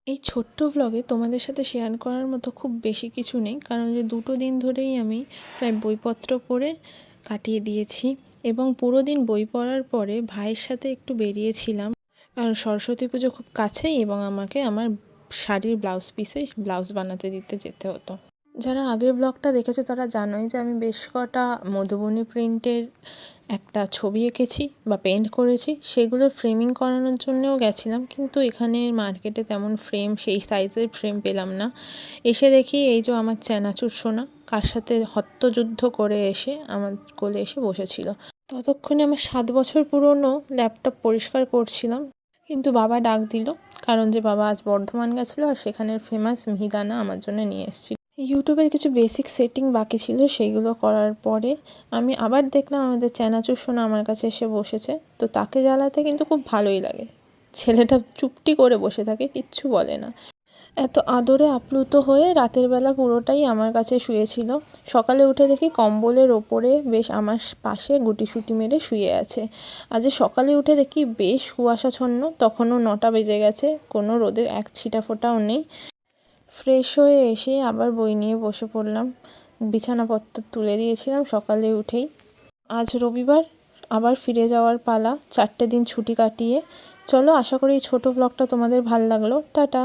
এই ছোট্ট ভ্লগে তোমাদের সাথে শেয়ার করার মতো খুব বেশি কিছু নেই, কারণ যে 2 দিন ধরেই আমি প্রায় বইপত্র পড়ে কাটিয়ে দিয়েছি। এবং পুরো দিন বই পড়ার পরে ভাইয়ের সাথে একটু বেরিয়েছিলাম, কারণ সরস্বতী পুজো খুব কাছেই এবং আমাকে আমার শাড়ির ব্লাউজ পিসে ব্লাউজ বানাতে দিতে যেতে হতো। যারা আগের ব্লগটা দেখেছো তারা জানোই যে আমি বেশ কটা মধুবনী প্রিন্টের একটা ছবি এঁকেছি বা পেন্ট করেছি, সেগুলো ফ্রেমিং করানোর জন্যও গেছিলাম, কিন্তু এখানে মার্কেটে তেমন ফ্রেম, সেই সাইজের ফ্রেম পেলাম না। এসে দেখি এই যে আমার চেনাচুর সোনা কার সাথে হত্যযুদ্ধ করে এসে আমার কোলে এসে বসেছিল। ততক্ষণে আমার 7 বছর পুরনো ল্যাপটপ পরিষ্কার করছিলাম, কিন্তু বাবা ডাক দিল, কারণ যে বাবা আজ বর্ধমান গেছিলো আর সেখানের ফেমাস মিহিদানা আমার জন্য নিয়ে এসেছিল। ইউটিউবের কিছু বেসিক সেটিং বাকি ছিল, সেইগুলো করার পরে আমি আবার দেখলাম আমাদের চেনাচুর সোনা আমার কাছে এসে বসেছে। তো তাকে জ্বালাতে কিন্তু খুব ভালোই লাগে, ছেলেটা চুপটি করে বসে থাকে, কিচ্ছু বলে না। এত আদরে আপ্লুত হয়ে রাতের বেলা পুরোটাই আমার কাছে শুয়েছিল। সকালে উঠে দেখি কম্বলের ওপরে বেশ আমার পাশে গুটিসুটি মেরে শুয়ে আছে। আজ সকালে উঠে দেখি বেশ কুয়াশাচ্ছন্ন, তখনও 9টা বেজে গেছে, কোনো রোদের এক ছিটা ফোঁটাও নেই। ফ্রেশ হয়ে এসে আবার বই নিয়ে বসে পড়লাম। বিছানাপত্র তুলে দিয়েছিলাম সকালে উঠেই। আজ রবিবার, আবার ফিরে যাওয়ার পালা 4টে দিন ছুটি কাটিয়ে। চলো, আশা করি এই ছোটো ব্লগটা তোমাদের ভাল লাগলো। টাটা।